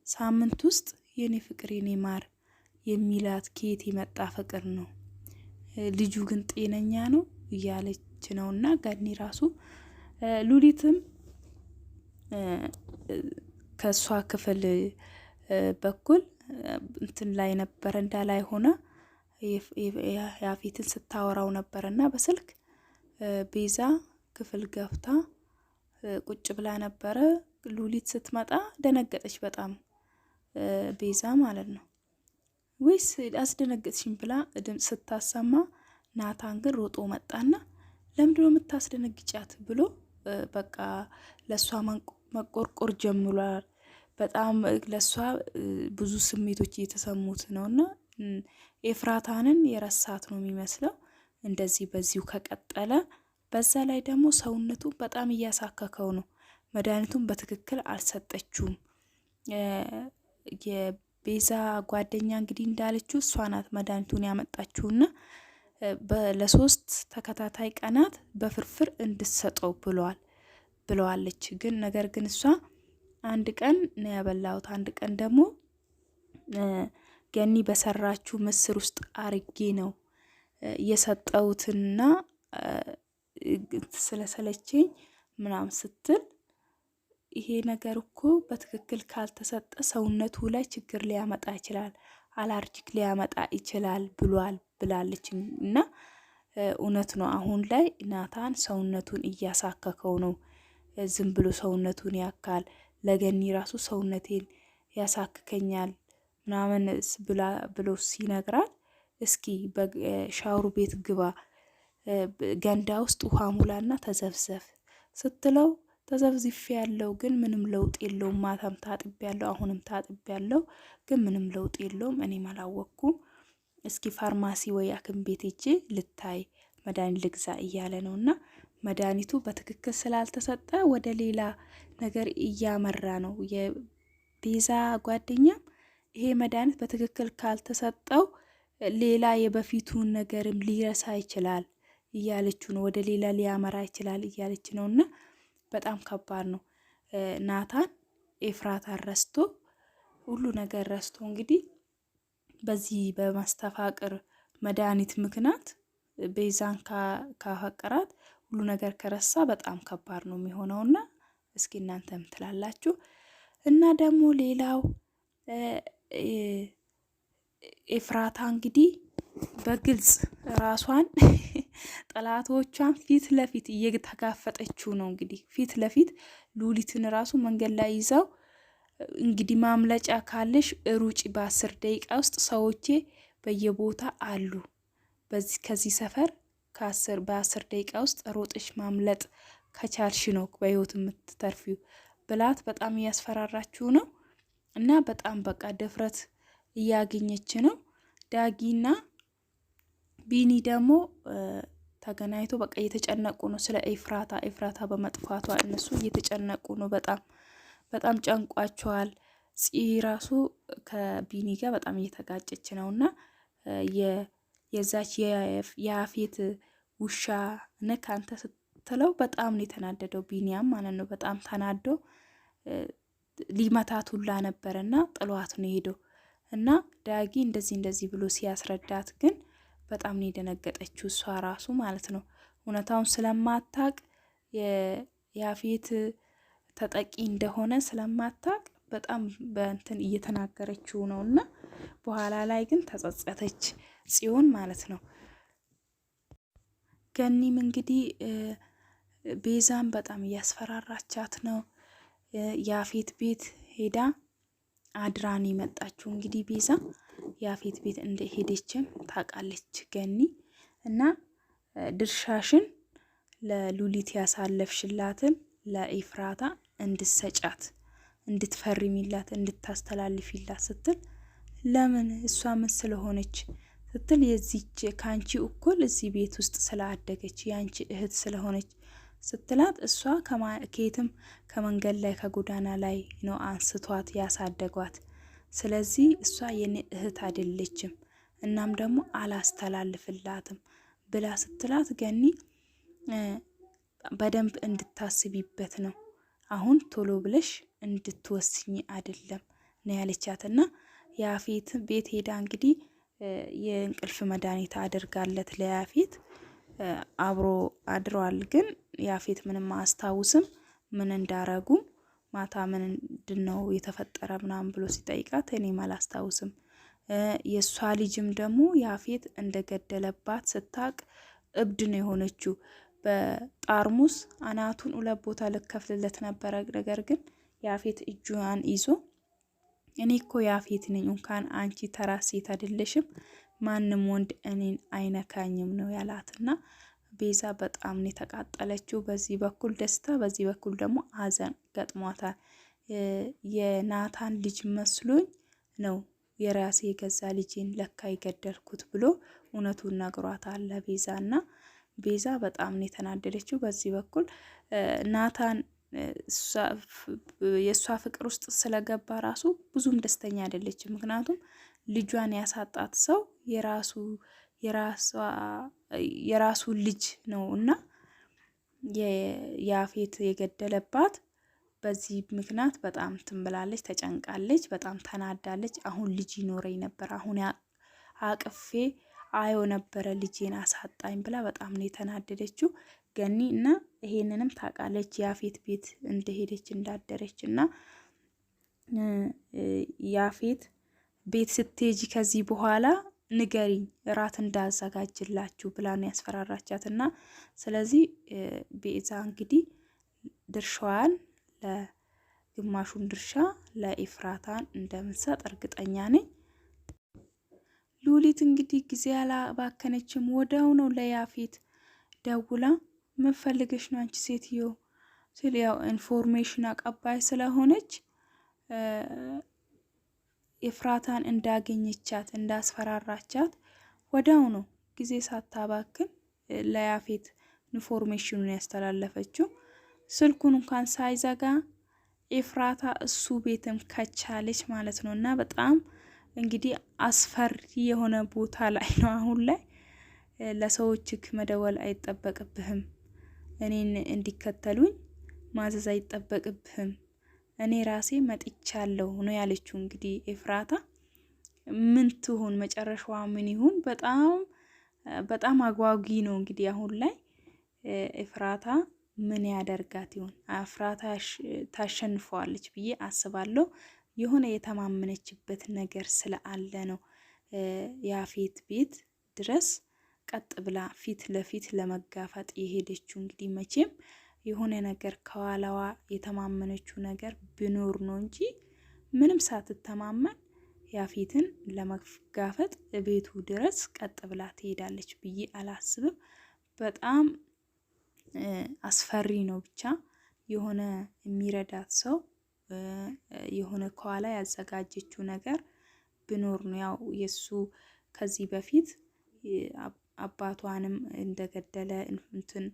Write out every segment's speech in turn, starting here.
ሳምንት ውስጥ የኔ ፍቅር የኔ ማር የሚላት ከየት የመጣ ፍቅር ነው? ልጁ ግን ጤነኛ ነው እያለች ነውና ገኒ ራሱ ሉሊትም ከሷ ክፍል በኩል እንትን ላይ ነበር እንዳላይ ሆነ ያፌትን ስታወራው ነበርና በስልክ ቤዛ ክፍል ገብታ ቁጭ ብላ ነበረ። ሉሊት ስትመጣ ደነገጠች በጣም ቤዛ ማለት ነው። ወይስ አስደነገጥሽኝ ብላ ድምጽ ስታሰማ ናታን ግን ሮጦ መጣና ለምንድነው የምታስደነግጫት ብሎ በቃ ለሷ መቆርቆር ጀምሯል። በጣም ለሷ ብዙ ስሜቶች እየተሰሙት ነውና ኤፍራታንን የረሳት ነው የሚመስለው። እንደዚህ በዚሁ ከቀጠለ በዛ ላይ ደግሞ ሰውነቱ በጣም እያሳከከው ነው። መድኃኒቱን በትክክል አልሰጠችውም። የቤዛ ጓደኛ እንግዲህ እንዳለችው እሷ ናት መድኃኒቱን ያመጣችውና ለሶስት ተከታታይ ቀናት በፍርፍር እንድትሰጠው ብለዋለች። ግን ነገር ግን እሷ አንድ ቀን ነው ያበላሁት፣ አንድ ቀን ደግሞ ገኒ በሰራችው ምስር ውስጥ አርጌ ነው የሰጠውትና ስለሰለቸኝ ምናምን ስትል ይሄ ነገር እኮ በትክክል ካልተሰጠ ሰውነቱ ላይ ችግር ሊያመጣ ይችላል፣ አላርጂክ ሊያመጣ ይችላል ብላለች። እና እውነት ነው። አሁን ላይ ናታን ሰውነቱን እያሳከከው ነው። ዝም ብሎ ሰውነቱን ያካል ለገኒ ራሱ ሰውነቴን ያሳክከኛል ምናምን ብሎ ሲነግራል፣ እስኪ በሻወር ቤት ግባ ገንዳ ውስጥ ውሃ ሙላና ተዘፍዘፍ ስትለው ተዘፍዝፍ ያለው ግን ምንም ለውጥ የለውም። ማታም ታጥብ ያለው አሁንም ታጥብ ያለው ግን ምንም ለውጥ የለውም። እኔም አላወቅኩም። እስኪ ፋርማሲ ወይ ሐኪም ቤት ሄጄ ልታይ መድኃኒት ልግዛ እያለ ነውና መድኃኒቱ በትክክል ስላልተሰጠ ወደ ሌላ ነገር እያመራ ነው። የቤዛ ጓደኛም ይሄ መድኃኒት በትክክል ካልተሰጠው ሌላ የበፊቱን ነገርም ሊረሳ ይችላል እያለችው ነው። ወደ ሌላ ሊያመራ ይችላል እያለች ነውና በጣም ከባድ ነው። ናታን ኤፍራታን ረስቶ ሁሉ ነገር ረስቶ እንግዲህ በዚህ በማስተፋቅር መድኃኒት ምክንያት ቤዛን ካፈቀራት ሁሉ ነገር ከረሳ በጣም ከባድ ነው የሚሆነውና እስኪ እናንተም ትላላችሁ። እና ደግሞ ሌላው ኤፍራታ እንግዲህ በግልጽ ራሷን ጠላቶቿን ፊት ለፊት እየተጋፈጠችው ነው። እንግዲህ ፊት ለፊት ሉሊትን ራሱ መንገድ ላይ ይዛው እንግዲህ ማምለጫ ካለሽ ሩጪ፣ በ10 ደቂቃ ውስጥ ሰዎቼ በየቦታ አሉ፣ ከዚህ ሰፈር በ10 ደቂቃ ውስጥ ሮጥሽ ማምለጥ ከቻልሽ ነው በህይወት የምትተርፊው ብላት በጣም እያስፈራራችው ነው። እና በጣም በቃ ድፍረት እያገኘች ነው። ዳጊና ቢኒ ደግሞ ተገናኝቶ በቃ እየተጨነቁ ነው ስለ ኤፍራታ በመጥፋቷ እነሱ እየተጨነቁ ነው። በጣም ጨንቋቸዋል። ፂ ራሱ ከቢኒ ጋር በጣም እየተጋጨች ነውና የዛች የያፌት ውሻ ነክ አንተ ስትለው በጣም ነው የተናደደው ቢኒያም ማለት ነው። በጣም ተናዶ ሊመታት ሁላ ነበርና ጥሏት ነው ሄደው እና ዳጊ እንደዚህ ብሎ ሲያስረዳት ግን በጣም ነው የደነገጠችው እሷ ራሱ ማለት ነው። እውነታውን ስለማታቅ የያፌት ተጠቂ እንደሆነ ስለማታቅ በጣም በእንትን እየተናገረችው ነውና በኋላ ላይ ግን ተጸጸተች ጽዮን ማለት ነው። ገኒም እንግዲህ ቤዛን በጣም እያስፈራራቻት ነው። ያፌት ቤት ሄዳ አድራን የመጣችው እንግዲህ ቤዛ ያፌት ቤት እንደሄደችም ታውቃለች ገኒ። እና ድርሻሽን ለሉሊት ያሳለፍሽላትን ለኤፍራታ እንድትሰጫት፣ እንድትፈርሚላት፣ እንድታስተላልፊላት ስትል ለምን እሷ ምን ስለሆነች ስትል የዚች ካንቺ እኩል እዚህ ቤት ውስጥ ስላደገች ያንቺ እህት ስለሆነች ስትላት እሷ ከየትም ከመንገድ ላይ ከጎዳና ላይ ነው አንስቷት ያሳደጓት። ስለዚህ እሷ የኔ እህት አይደለችም፣ እናም ደግሞ አላስተላልፍላትም ብላ ስትላት ገኒ በደንብ እንድታስቢበት ነው። አሁን ቶሎ ብለሽ እንድትወስኝ አይደለም፣ ነው ያለቻትና ያፌት ቤት ሄዳ እንግዲህ የእንቅልፍ መድኃኒት አድርጋለት ለያፌት አብሮ አድሯል። ግን ያፌት ምንም አያስታውስም ምን እንዳረጉ ማታ ምንድነው የተፈጠረ ምናምን ብሎ ሲጠይቃት እኔም አላስታውስም። የሷ ልጅም ደግሞ ያፌት እንደገደለባት ስታቅ እብድ ነው የሆነችው። በጣርሙስ አናቱን 2 ቦታ ልከፍልለት ነበረ። ነገር ግን ያፌት እጇን ይዞ እኔ እኮ ያፌት ነኝ፣ እንኳን አንቺ ተራ ሴት አይደለሽም፣ ማንም ወንድ እኔን አይነካኝም ነው ያላትና ቤዛ በጣም ነው የተቃጠለችው። በዚህ በኩል ደስታ፣ በዚህ በኩል ደግሞ ሀዘን ገጥሟታል። የናታን ልጅ መስሎኝ ነው የራሴ የገዛ ልጄን ለካ የገደልኩት ብሎ እውነቱን ነግሯታል ቤዛና ቤዛ በጣም ነው የተናደደችው። በዚህ በኩል ናታን የእሷ ፍቅር ውስጥ ስለገባ ራሱ ብዙም ደስተኛ አይደለችም። ምክንያቱም ልጇን ያሳጣት ሰው የራሱ ልጅ ነው እና ያፌት የገደለባት በዚህ ምክንያት በጣም ትንብላለች፣ ተጨንቃለች፣ በጣም ተናዳለች። አሁን ልጅ ይኖረኝ ነበር፣ አሁን አቅፌ አዮ ነበረ ልጄን አሳጣኝ ብላ በጣም ነው የተናደደችው ገኒ እና ይሄንንም ታውቃለች። ያፌት ቤት እንደሄደች እንዳደረች እና ያፌት ቤት ስትሄጂ ከዚህ በኋላ ንገሪኝ እራት እንዳዘጋጅላችሁ ብላ ነው ያስፈራራቻት እና ስለዚህ ቤዛ እንግዲህ ድርሻዋን ለግማሹን ድርሻ ለኤፍራታን እንደምትሰጥ እርግጠኛ ነኝ። ሉሊት እንግዲህ ጊዜ ያላባከነችም ወዲያው ነው ለያፌት ደውላ ምን ፈልገሽ ነው አንቺ ሴትዮ ስል ያው ኢንፎርሜሽን አቀባይ ስለሆነች ኤፍራታን እንዳገኘቻት እንዳስፈራራቻት ወዲያው ነው ጊዜ ሳታባክን ለያፌት ኢንፎርሜሽኑን ያስተላለፈችው። ስልኩን እንኳን ሳይዘጋ ኤፍራታ እሱ ቤትም ከቻለች ማለት ነው እና በጣም እንግዲህ አስፈሪ የሆነ ቦታ ላይ ነው አሁን ላይ። ለሰዎችክ መደወል አይጠበቅብህም፣ እኔን እንዲከተሉኝ ማዘዝ አይጠበቅብህም፣ እኔ ራሴ መጥቻለሁ ነው ያለችው። እንግዲህ ኤፍራታ ምን ትሆን መጨረሻዋ ምን ይሁን? በጣም አጓጊ ነው እንግዲህ አሁን ላይ ኤፍራታ ምን ያደርጋት ይሆን? ኤፍራታ ታሸንፈዋለች ብዬ አስባለሁ። የሆነ የተማመነችበት ነገር ስላለ ነው ያፌት ቤት ድረስ ቀጥ ብላ ፊት ለፊት ለመጋፈጥ የሄደችው። እንግዲህ መቼም የሆነ ነገር ከኋላዋ የተማመነችው ነገር ቢኖር ነው እንጂ ምንም ሳትተማመን ያፌትን ለመጋፈጥ ቤቱ ድረስ ቀጥ ብላ ትሄዳለች ብዬ አላስብም። በጣም አስፈሪ ነው። ብቻ የሆነ የሚረዳት ሰው የሆነ ከኋላ ያዘጋጀችው ነገር ቢኖር ነው። ያው የሱ ከዚህ በፊት አባቷንም እንደገደለ እንትን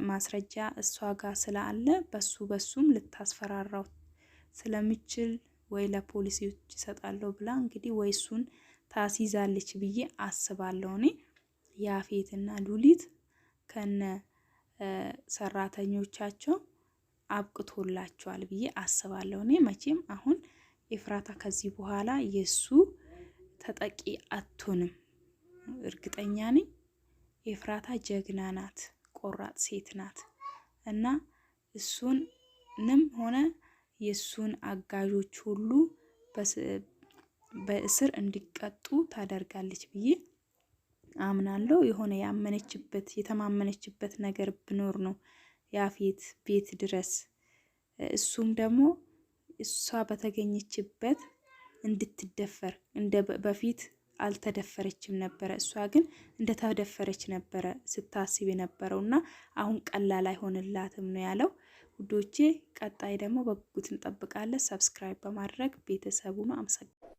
ማስረጃ እሷ ጋር ስላለ በሱም ልታስፈራራው ስለምችል ወይ ለፖሊሶች ይሰጣለሁ ብላ እንግዲህ ወይ እሱን ታስይዛለች ብዬ አስባለሁ። እኔ ያፌትና ሉሊት ከነ ሰራተኞቻቸው አብቅቶላቸዋል ብዬ አስባለሁ። እኔ መቼም አሁን ኤፍራታ ከዚህ በኋላ የሱ ተጠቂ አትሆንም፣ እርግጠኛ ነኝ። ኤፍራታ ጀግና ናት፣ ቆራጥ ሴት ናት እና እሱንም ሆነ የሱን አጋዦች ሁሉ በእስር እንዲቀጡ ታደርጋለች ብዬ አምናለሁ። የሆነ ያመነችበት የተማመነችበት ነገር ቢኖር ነው ያፌት ቤት ድረስ እሱም ደግሞ እሷ በተገኘችበት እንድትደፈር እንደ በፊት አልተደፈረችም ነበረ። እሷ ግን እንደተደፈረች ነበረ ስታስብ የነበረውና አሁን ቀላል አይሆንላትም ነው ያለው። ውዶቼ ቀጣይ ደግሞ በጉጉት እንጠብቃለን። ሰብስክራይብ በማድረግ ቤተሰቡ ነው። አመሰግናለሁ።